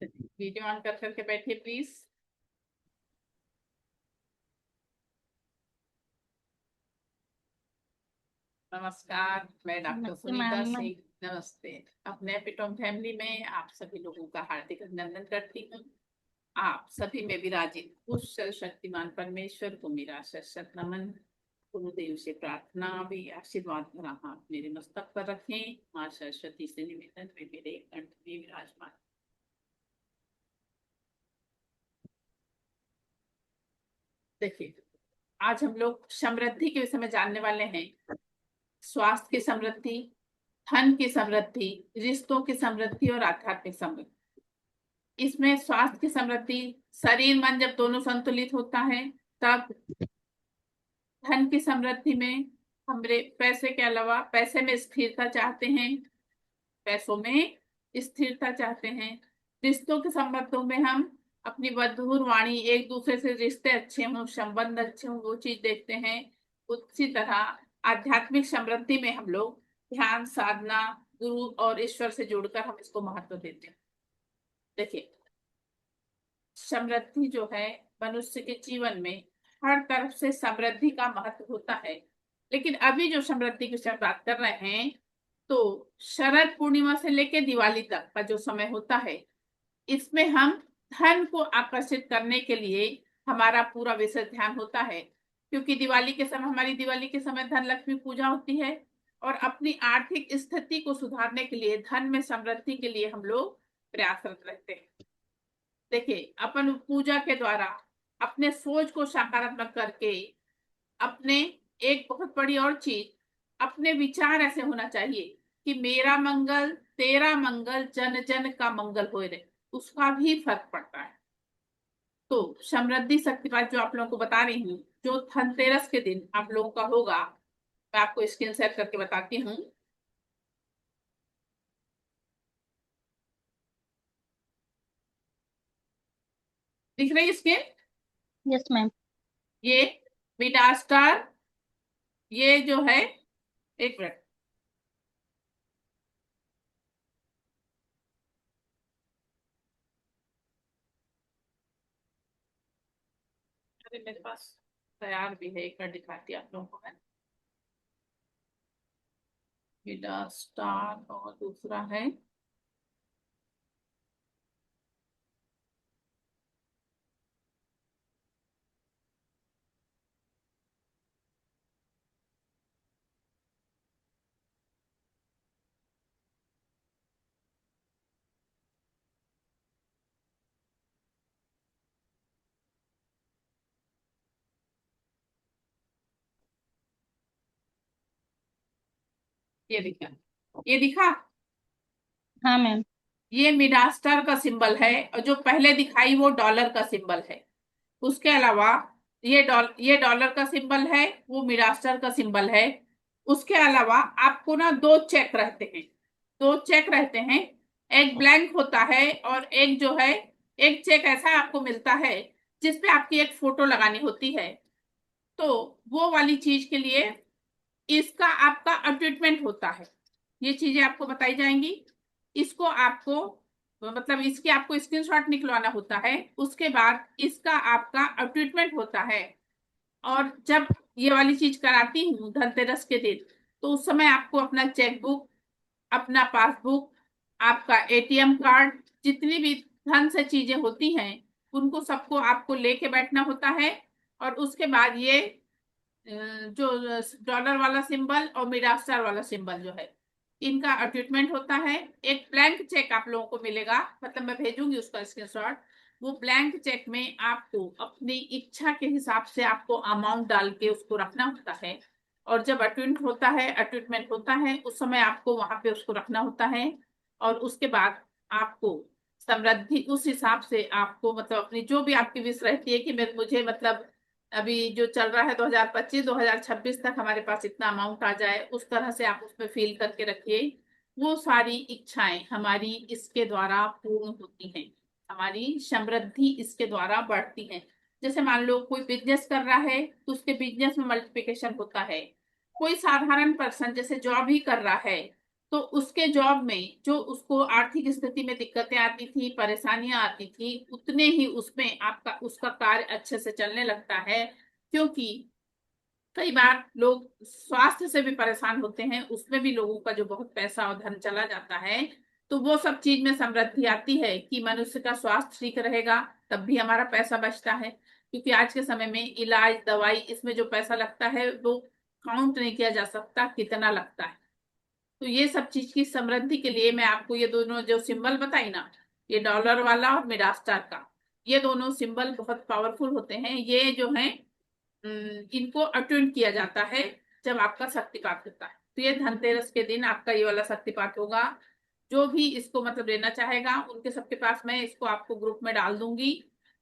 Video on कर करके बैठिए प्लीज। नमस्कार, मैं डॉक्टर नमस्ते सुनीता मैम। सिंह। नमस्ते। अपने एपिटोम फैमिली में आप सभी लोगों का हार्दिक अभिनंदन करती हूँ। आप सभी में विराजित उस सर्वशक्तिमान परमेश्वर को मेरा शत नमन। गुरुदेव से प्रार्थना भी आशीर्वाद भरा हाथ मेरे मस्तक पर रखें। माँ सरस्वती से निवेदन में मेरे कंठ में विराजमान। देखिए, आज हम लोग समृद्धि के विषय में जानने वाले हैं। स्वास्थ्य की समृद्धि, धन की समृद्धि, रिश्तों की समृद्धि और आध्यात्मिक समृद्धि। इसमें स्वास्थ्य की समृद्धि, शरीर मन जब दोनों संतुलित होता है तब। धन की समृद्धि में हमरे पैसे के अलावा पैसे में स्थिरता चाहते हैं, पैसों में स्थिरता चाहते हैं। रिश्तों के संबंधों में हम अपनी मधुर वाणी, एक दूसरे से रिश्ते अच्छे हों, संबंध अच्छे हों, वो चीज देखते हैं। उसी तरह आध्यात्मिक समृद्धि में हम लोग ध्यान साधना, गुरु और ईश्वर से जुड़कर हम इसको महत्व देते हैं। देखिए, समृद्धि जो है मनुष्य के जीवन में हर तरफ से समृद्धि का महत्व होता है। लेकिन अभी जो समृद्धि की विषय में बात कर रहे हैं, तो शरद पूर्णिमा से लेकर दिवाली तक का जो समय होता है, इसमें हम धन को आकर्षित करने के लिए हमारा पूरा विशेष ध्यान होता है। क्योंकि दिवाली के समय, हमारी दिवाली के समय धन लक्ष्मी पूजा होती है। और अपनी आर्थिक स्थिति को सुधारने के लिए, धन में समृद्धि के लिए हम लोग प्रयासरत रहते हैं। देखिए, अपन पूजा के द्वारा अपने सोच को सकारात्मक करके अपने, एक बहुत बड़ी और चीज, अपने विचार ऐसे होना चाहिए कि मेरा मंगल तेरा मंगल, जन जन का मंगल हो रहे, उसका भी फर्क पड़ता है। तो समृद्धि शक्तिपात जो आप लोगों को बता रही हूँ, जो धनतेरस के दिन आप लोगों का होगा, मैं आपको स्क्रीन शेयर करके बताती हूँ। दिख रही है स्क्रीन? Yes ma'am. ये बीटा स्टार, ये जो है, एक मिनट। अरे मेरे पास तैयार भी है, एक मिनट दिखाती हूँ आप लोगों को मैं। बीटा स्टार और दूसरा है, ये दिखा, ये दिखा। हाँ मैम। ये मिडास्टर का सिंबल है, और जो पहले दिखाई वो डॉलर का सिंबल है। उसके अलावा ये डॉलर का सिंबल है, वो मिडास्टर का सिंबल है। उसके अलावा आपको ना दो चेक रहते हैं, दो चेक रहते हैं। एक ब्लैंक होता है और एक जो है, एक चेक ऐसा आपको मिलता है जिसपे आपकी एक फोटो लगानी होती है। तो वो वाली चीज के लिए इसका आपका ट्रीटमेंट होता है। ये चीजें आपको बताई जाएंगी। इसको आपको, मतलब इसकी आपको स्क्रीनशॉट निकलवाना होता है। उसके बाद इसका आपका ट्रीटमेंट होता है। और जब ये वाली चीज कराती हूँ धनतेरस के दिन, तो उस समय आपको अपना चेकबुक, अपना पासबुक, आपका एटीएम कार्ड, जितनी भी धन से चीजें होती हैं, उनको सबको आपको लेके बैठना होता है। और उसके बाद ये जो डॉलर वाला सिंबल और मिडा स्टार वाला सिंबल जो है, इनका ट्रीटमेंट होता है। एक ब्लैंक चेक आप लोगों को मिलेगा, मतलब मैं भेजूंगी उसका स्क्रीनशॉट। वो ब्लैंक चेक में आपको अपनी इच्छा के हिसाब से आपको अमाउंट डाल के उसको रखना होता है। और जब ट्रीटमेंट होता है, उस समय आपको वहां पे उसको रखना होता है। और उसके बाद आपको समृद्धि उस हिसाब से आपको, मतलब अपनी जो भी आपकी विश रहती है कि मुझे, मतलब अभी जो चल रहा है 2025 2026 तक हमारे पास इतना अमाउंट आ जाए, उस तरह से आप उसमें फील करके रखिए। वो सारी इच्छाएं हमारी इसके द्वारा पूर्ण होती हैं, हमारी समृद्धि इसके द्वारा बढ़ती है। जैसे मान लो कोई बिजनेस कर रहा है, तो उसके बिजनेस में मल्टीप्लिकेशन होता है। कोई साधारण पर्सन जैसे जॉब ही कर रहा है, तो उसके जॉब में जो उसको आर्थिक स्थिति में दिक्कतें आती थी, परेशानियां आती थी, उतने ही उसमें आपका उसका कार्य अच्छे से चलने लगता है। क्योंकि कई बार लोग स्वास्थ्य से भी परेशान होते हैं, उसमें भी लोगों का जो बहुत पैसा और धन चला जाता है। तो वो सब चीज में समृद्धि आती है कि मनुष्य का स्वास्थ्य ठीक रहेगा, तब भी हमारा पैसा बचता है। क्योंकि आज के समय में इलाज दवाई इसमें जो पैसा लगता है वो काउंट नहीं किया जा सकता कितना लगता है। तो ये सब चीज की समृद्धि के लिए मैं आपको ये दोनों जो सिंबल बताई ना, ये डॉलर वाला और मिडा स्टार का, ये दोनों सिंबल बहुत पावरफुल होते हैं। ये जो है इनको अटेंड किया जाता है जब आपका शक्तिपात होता है। तो ये धनतेरस के दिन आपका ये वाला शक्तिपात होगा। जो भी इसको मतलब लेना चाहेगा उनके सबके पास मैं इसको आपको ग्रुप में डाल दूंगी।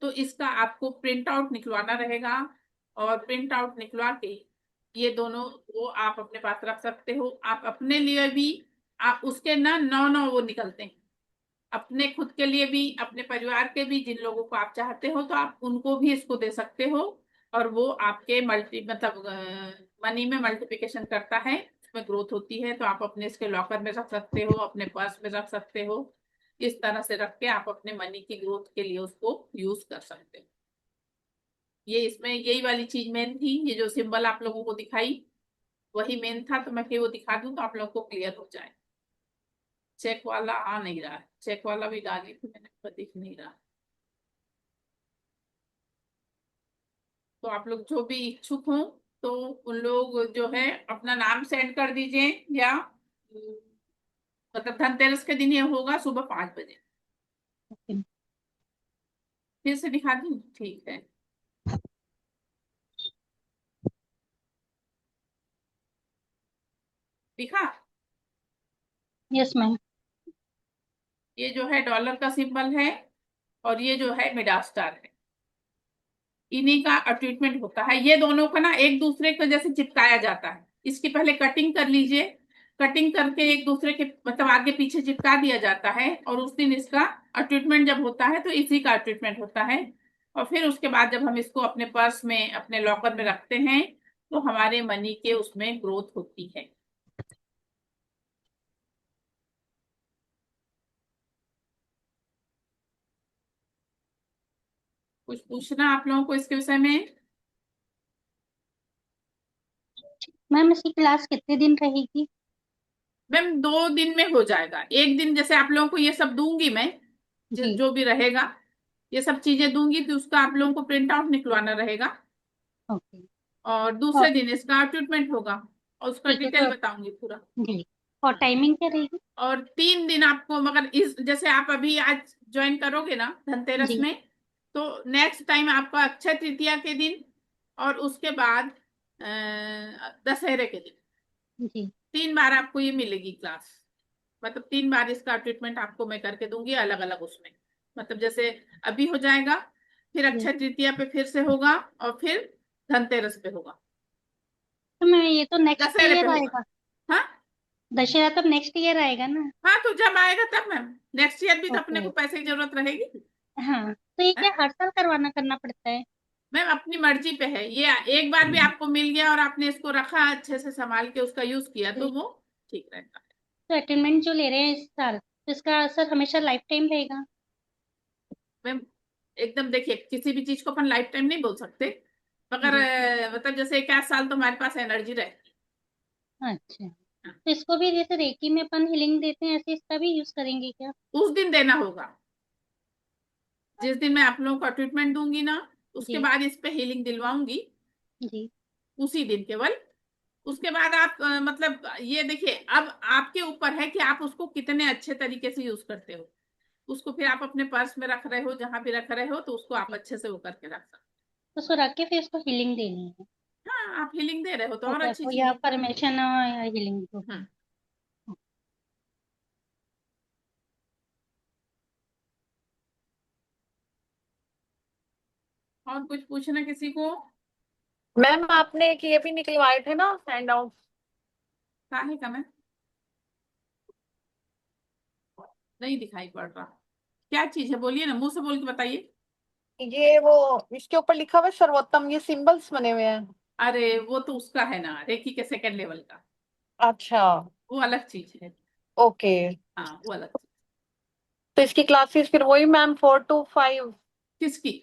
तो इसका आपको प्रिंट आउट निकलवाना रहेगा, और प्रिंट आउट निकलवा के ये दोनों वो आप अपने पास रख सकते हो। आप अपने लिए भी, आप उसके ना नौ नौ वो निकलते हैं, अपने खुद के लिए भी, अपने परिवार के भी, जिन लोगों को आप चाहते हो तो आप उनको भी इसको दे सकते हो। और वो आपके मल्टी मतलब मनी में मल्टीप्लिकेशन करता है, उसमें ग्रोथ होती है। तो आप अपने इसके लॉकर में रख सकते हो, अपने पर्स में रख सकते हो। इस तरह से रख के आप अपने मनी की ग्रोथ के लिए उसको यूज कर सकते हो। ये इसमें यही वाली चीज मेन थी, ये जो सिंबल आप लोगों को दिखाई वही मेन था। तो मैं फिर वो दिखा दूं तो आप लोगों को क्लियर हो जाए। चेक वाला आ नहीं रहा है, चेक वाला भी डाली थी मैंने पर दिख नहीं रहा। तो आप लोग जो भी इच्छुक हो तो उन लोग जो है अपना नाम सेंड कर दीजिए, या मतलब धनतेरस के दिन ये होगा सुबह 5 बजे। ओके। फिर से दिखा दी, ठीक है। दिखा। Yes ma'am. ये जो है डॉलर का सिंबल है, और ये जो है मिडा स्टार है। इन्हीं का ट्रीटमेंट होता है। ये दोनों को ना एक दूसरे को जैसे चिपकाया जाता है। इसकी पहले कटिंग कर लीजिए, कटिंग करके एक दूसरे के मतलब आगे पीछे चिपका दिया जाता है, और उस दिन इसका ट्रीटमेंट जब होता है तो इसी का ट्रीटमेंट होता है। और फिर उसके बाद जब हम इसको अपने पर्स में अपने लॉकर में रखते हैं तो हमारे मनी के उसमें ग्रोथ होती है। कुछ पूछना आप लोगों को इसके विषय में? मैम इसकी क्लास कितने दिन रहेगी? मैम 2 दिन में हो जाएगा। एक दिन जैसे आप लोगों को ये सब दूंगी मैं, जी। जो भी रहेगा ये सब चीजें दूंगी, तो उसका आप लोगों को प्रिंट आउट निकलवाना रहेगा। ओके। और और दूसरे दिन इसका ट्रीटमेंट होगा, और उसका ठीक है डिटेल तो। बताऊंगी पूरा। जी। और टाइमिंग क्या रहेगी? और 3 दिन आपको, मगर इस जैसे आप अभी आज ज्वाइन करोगे ना धनतेरस जी। में, तो नेक्स्ट टाइम आपका अक्षय तृतीया के दिन और उसके बाद दशहरे के दिन जी। 3 बार आपको ये मिलेगी क्लास। मतलब 3 बार इसका ट्रीटमेंट आपको मैं करके दूंगी अलग अलग उसमें। मतलब जैसे अभी हो जाएगा, फिर जी। अक्षय तृतीया पे फिर से होगा, और फिर धनतेरस पे होगा, तो मैं ये तो नेक्स्ट दशहरे पे ईयर होगा। आएगा। हाँ। दशहरा तब नेक्स्ट ईयर आएगा ना? हाँ, तो जब आएगा तब मैम, नेक्स्ट ईयर भी तो अपने ओके। को पैसे की जरूरत रहेगी। हाँ तो ये है? क्या हर साल करवाना करना पड़ता है? मैम अपनी मर्जी पे है ये। एक बार भी आपको मिल गया और आपने इसको रखा अच्छे से संभाल के उसका यूज किया तो जी। वो ठीक रहता है। तो अटेंडमेंट जो ले रहे हैं इस साल तो इसका असर हमेशा लाइफ टाइम रहेगा? मैम एकदम देखिए, किसी भी चीज को अपन लाइफ टाइम नहीं बोल सकते, मगर जी। मतलब जैसे 1 आध साल तो हमारे पास एनर्जी रहती अच्छा। है। तो इसको भी जैसे रेकी में अपन हीलिंग देते हैं ऐसे इसका भी यूज करेंगे क्या? उस दिन देना होगा जिस दिन मैं आप लोगों को ट्रीटमेंट दूंगी ना, उसके जी। बाद इस पे हीलिंग दिलवाऊंगी, जी। उसी दिन केवल। उसके बाद आप मतलब ये देखिए, अब आपके ऊपर है कि आप उसको कितने अच्छे तरीके से यूज करते हो। उसको फिर आप अपने पर्स में रख रहे हो, जहां भी रख रहे हो, तो उसको आप जी। अच्छे से वो करके रख सकते तो उसको रख के फिर उसको हीलिंग देनी है? हो। हाँ, आप हीलिंग दे रहे हो तो और ओके अच्छी आपको चीज या है। परमिशन या हीलिंग हम्म। ओके। और कुछ पूछना किसी को? मैम आपने एक ये भी निकलवाए थे ना हैंड आउट। काहे का मैम? नहीं दिखाई पड़ रहा। क्या चीज है, बोलिए ना, मुंह से बोल के बताइए। ये वो इसके ऊपर लिखा हुआ है सर्वोत्तम, ये सिंबल्स बने हुए हैं। अरे वो तो उसका है ना, रेकी के सेकंड लेवल का, अच्छा। वो अलग चीज है। ओके। हाँ वो अलग चीज। तो इसकी क्लासेस फिर वही मैम 4 to 5? किसकी?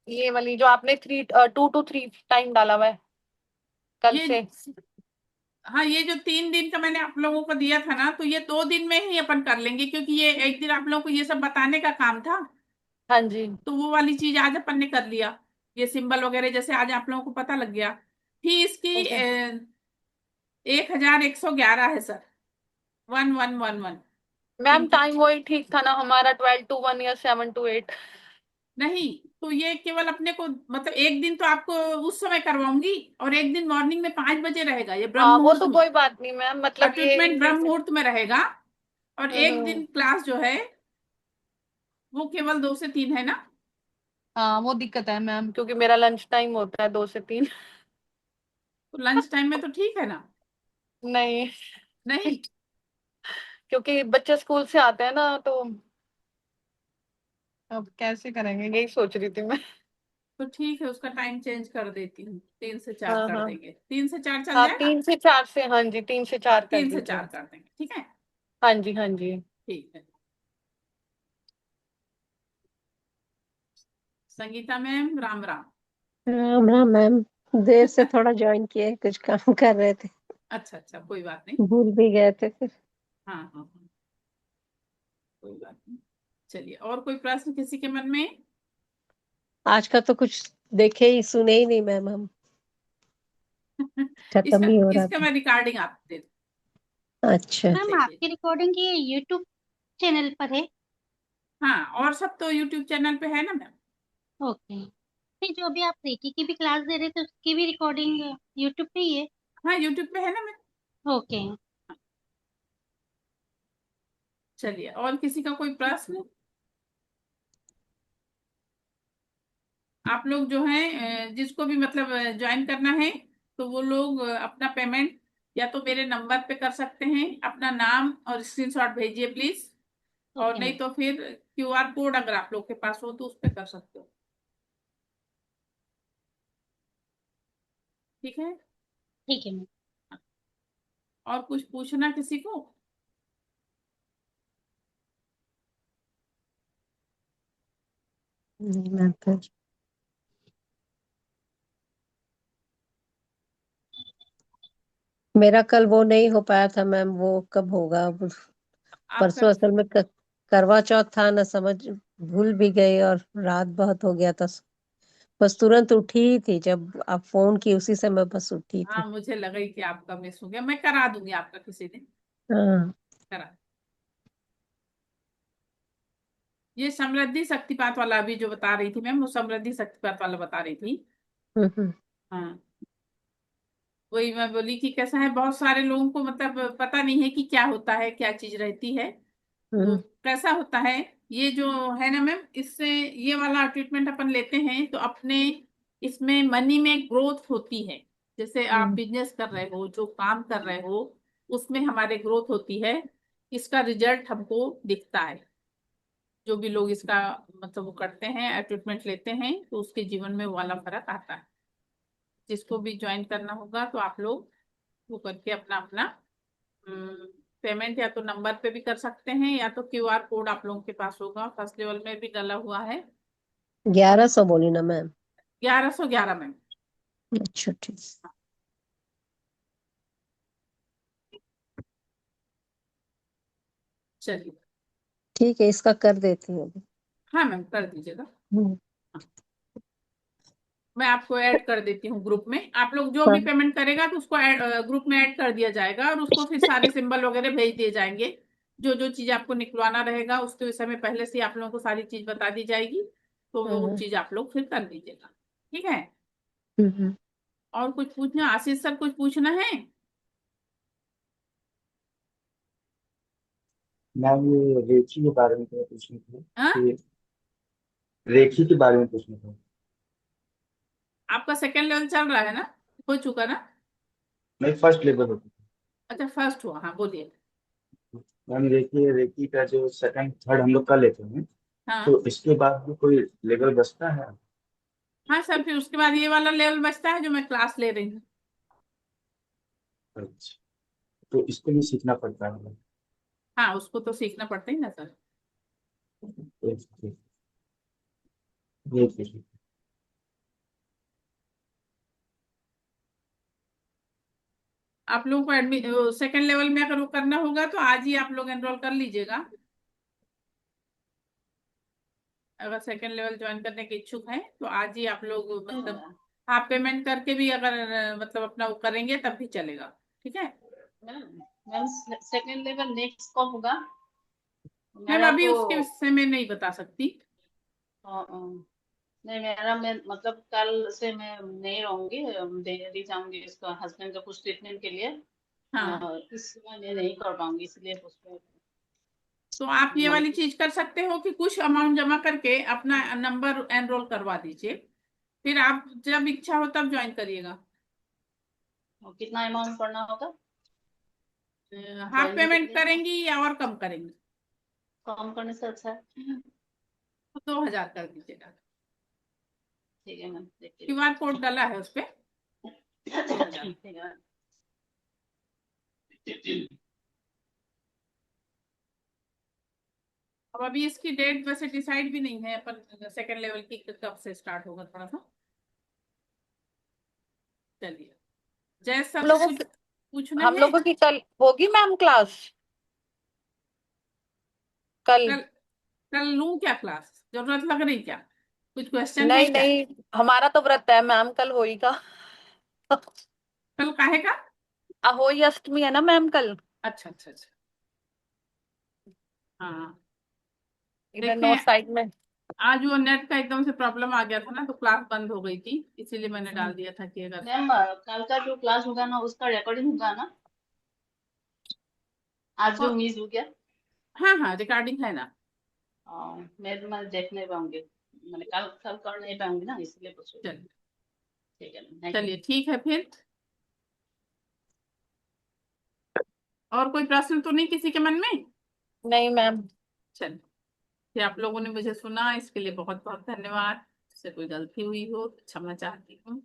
ये वाली जो आपने 2 to 3 टाइम डाला हुआ है कल ये से। हाँ, ये जो 3 दिन का मैंने आप लोगों को दिया था ना, तो ये 2 दिन में ही अपन कर लेंगे, क्योंकि ये एक दिन आप लोगों को ये सब बताने का काम था। हाँ जी। तो वो वाली चीज आज अपन ने कर लिया। ये सिंबल वगैरह जैसे आज आप लोगों को पता लग गया। फीस की ओके 1111 है सर। 1111। मैम, तीन की टाइम वही ठीक था ना हमारा, 12 to 1 या 7 to 8? नहीं, तो ये केवल अपने को मतलब एक दिन तो आपको उस समय करवाऊंगी, और एक दिन मॉर्निंग में 5 बजे रहेगा, ये ब्रह्म हाँ वो मुहूर्त तो में। कोई बात नहीं मैम, मतलब ये ट्रीटमेंट ब्रह्म जैसे। मुहूर्त में रहेगा। और एक हम्म। दिन क्लास जो है वो केवल 2 से 3 है ना। हाँ वो दिक्कत है मैम, क्योंकि मेरा लंच टाइम होता है 2 से 3। तो लंच टाइम में तो ठीक है ना? नहीं, नहीं, क्योंकि बच्चे स्कूल से आते हैं ना, तो अब कैसे करेंगे, यही सोच रही थी मैं। तो ठीक है, उसका टाइम चेंज कर देती हूँ, 3 से 4 हाँ कर हाँ। देंगे, 3 से 4 चल हाँ जाएगा। 3 से 4 से, हाँ जी, तीन से हाँ, चार कर 3 से 4 दीजिए। कर देंगे, ठीक है। हाँ जी हाँ जी। ठीक है। संगीता मैम, राम राम। राम राम मैम। देर से थोड़ा ज्वाइन किए, कुछ काम कर रहे थे, अच्छा अच्छा, कोई बात नहीं। भूल भी गए थे फिर। हाँ हाँ हाँ, कोई बात नहीं। चलिए, और कोई प्रश्न किसी के मन में? आज का तो कुछ देखे ही सुने ही नहीं मैम हम, खत्म इसका ही हो रहा इसका था। मैं रिकॉर्डिंग आपको दे दूँ। अच्छा। देख मैम लीजिए। आपकी रिकॉर्डिंग ये यूट्यूब चैनल पर है? हाँ, और सब तो यूट्यूब चैनल पे है ना मैम। ओके। नहीं, जो अभी आप रेकी की भी क्लास दे रहे थे उसकी भी रिकॉर्डिंग यूट्यूब पे ही है? हाँ, यूट्यूब पे है ना मैम। ओके। चलिए, और किसी का कोई प्रश्न? आप लोग जो हैं जिसको भी मतलब ज्वाइन करना है, तो वो लोग अपना पेमेंट या तो मेरे नंबर पे कर सकते हैं, अपना नाम और स्क्रीनशॉट भेजिए प्लीज। और ओके नहीं मैम। तो फिर क्यूआर कोड अगर आप लोग के पास हो तो उस पे कर सकते हो। ठीक है। ठीक है मैम। और कुछ पूछना किसी को? नहीं मैम, फिर मेरा कल वो नहीं हो पाया था मैम, वो कब होगा अब? आपका परसों असल में करवा चौथ था ना, समझ भूल भी गई और रात बहुत हो गया था। बस तुरंत उठी थी जब आप फोन की, उसी समय बस उठी थी। हाँ, मुझे लगा ही कि आपका मिस हो गया, मैं करा दूंगी आपका किसी दिन। हाँ। करा। ये समृद्धि शक्तिपात वाला अभी जो बता रही थी मैम, वो समृद्धि शक्तिपात वाला बता रही थी। हम्म। हाँ, वही मैं बोली कि कैसा है, बहुत सारे लोगों को मतलब पता नहीं है कि क्या होता है, क्या चीज रहती है। तो हम्म। कैसा होता है, ये जो है ना मैम, इससे ये वाला ट्रीटमेंट अपन लेते हैं तो अपने इसमें मनी में ग्रोथ होती है। जैसे आप हम्म। बिजनेस कर रहे हो, जो काम कर रहे हो, उसमें हमारे ग्रोथ होती है। इसका रिजल्ट हमको दिखता है। जो भी लोग इसका मतलब वो करते हैं, ट्रीटमेंट लेते हैं, तो उसके जीवन में वो वाला फर्क आता है। जिसको भी ज्वाइन करना होगा तो आप लोग वो करके अपना अपना पेमेंट या तो नंबर पे भी कर सकते हैं, या तो क्यूआर कोड आप लोगों के पास होगा, फर्स्ट लेवल में भी डला हुआ है। और 1100 बोली ना मैम? 1111 में। अच्छा ठीक। चलिए। ठीक है, इसका कर देती हूँ अभी। हाँ मैम, कर दीजिएगा। हम्म। हाँ, मैं आपको ऐड कर देती हूँ ग्रुप में। आप लोग जो भी हाँ। पेमेंट करेगा तो उसको ग्रुप में ऐड कर दिया जाएगा, और उसको फिर सारे सिंबल वगैरह भेज दिए जाएंगे। जो जो चीज आपको निकलवाना रहेगा उसके विषय में पहले से ही आप लोगों को सारी चीज बता दी जाएगी। तो वो हम्म। चीज आप लोग फिर कर लीजिएगा। ठीक है। हम्म। और कुछ पूछना, आशीष सर, कुछ पूछना है? मैम ये रेखी के बारे में थोड़ा पूछना था हाँ, कि रेखी के बारे में पूछना था। आपका सेकेंड लेवल चल रहा है ना? हो चुका ना? नहीं, फर्स्ट लेवल होता अच्छा, फर्स्ट हुआ, हाँ बोलिए। है। मैम देखिए, रेखी का जो सेकंड थर्ड हम लोग कर लेते हैं, हाँ तो इसके बाद भी कोई लेवल बचता है? हाँ सर, फिर उसके बाद ये वाला लेवल बचता है जो मैं क्लास ले रही हूँ। अच्छा, तो इसको भी सीखना पड़ता है? हाँ, उसको तो सीखना पड़ता ही ना सर। ये ठीक है। आप लोगों को एडमिट सेकेंड लेवल में अगर वो करना होगा तो आज ही आप लोग एनरोल कर लीजिएगा। अगर सेकेंड लेवल ज्वाइन करने के इच्छुक हैं तो आज ही आप लोग मतलब आप पेमेंट करके भी अगर मतलब अपना वो करेंगे तब भी चलेगा। ठीक है मैम सेकेंड लेवल नेक्स्ट कब होगा? मैम, मेरा अभी तो उसके विषय में नहीं बता सकती। नहीं, मेरा मैं मतलब कल से मैं नहीं रहूंगी, दिल्ली जाऊंगी इसका हस्बैंड का कुछ ट्रीटमेंट के लिए। हाँ, इस समय मैं नहीं कर पाऊंगी, इसलिए उसको तो आप ये वाली मतलब चीज कर सकते हो कि कुछ अमाउंट जमा करके अपना नंबर एनरोल करवा दीजिए, फिर आप जब इच्छा हो तब ज्वाइन करिएगा। कितना अमाउंट करना होगा? हाफ ज्वाइनिंग के पेमेंट लिए करेंगी या और कम करेंगी? काम करने से अच्छा है। तो 2,000 कर दीजिएगा। ठीक है मैम, देखिए। क्यूआर कोड डाला है उस पे 2,000। ठीक है मैम। अब अभी इसकी डेट वैसे डिसाइड भी नहीं है, पर सेकेंड लेवल की कब से स्टार्ट होगा थोड़ा सा। चलिए, जय सर हम को लोगों कुछ पूछना हम है? लोगों की कल होगी मैम क्लास? कल? कल? कल लूं क्या क्लास? जरूरत लग रही क्या? कुछ क्वेश्चन है नहीं क्या? नहीं, हमारा तो व्रत है मैम, कल होएगा। कल काहे का? अहोई अष्टमी है ना मैम कल। अच्छा अच्छा अच्छा। हाँ, इधर देखें, नॉर्थ साइड में। आज वो नेट का एकदम से प्रॉब्लम आ गया था ना, तो क्लास बंद हो गई थी, इसीलिए मैंने डाल दिया था कि अगर मैम कल का जो क्लास होगा ना उसका रिकॉर्डिंग होगा ना? आज जो मिस हो गया। हाँ हाँ, रिकॉर्डिंग है ना। मैं देख नहीं पाऊंगी, मैंने कल कल कर नहीं पाऊंगी ना, इसलिए पूछ रही हूँ। चलिए, ठीक है मैम, थैंक यू। चलिए ठीक है फिर। और कोई प्रश्न तो नहीं किसी के मन में? नहीं मैम। चलिए, फिर आप लोगों ने मुझे सुना, इसके लिए बहुत बहुत धन्यवाद। इससे कोई गलती हुई हो तो क्षमा चाहती हूँ।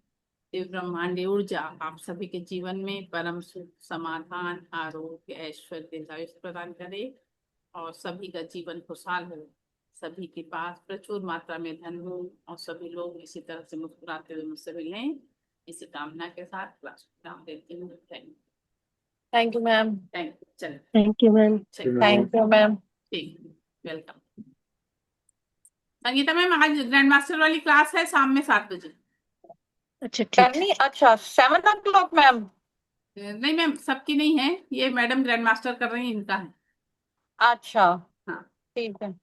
देव ब्रह्मांड ऊर्जा आप सभी के जीवन में परम सुख, समाधान, आरोग्य, ऐश्वर्य, दीर्घायुष्य प्रदान करे और सभी का जीवन खुशहाल हो, सभी के पास प्रचुर मात्रा में धन हो और सभी लोग इसी तरह से मुस्कुराते हुए मुझसे मिलें, इसी कामना के साथ क्लास को विराम देती हूँ। Thank you ma'am. Thank you. चलिए, thank you ma'am. Thank you ma'am. ठीक, वेलकम। संगीता मैम, आज ग्रैंड मास्टर वाली क्लास है शाम में 7 बजे। अच्छा ठीक। करनी? अच्छा 7 o'clock मैम। नहीं मैम, सबकी नहीं है, ये मैडम ग्रैंड मास्टर कर रही है, इनका है। अच्छा हाँ, ठीक है।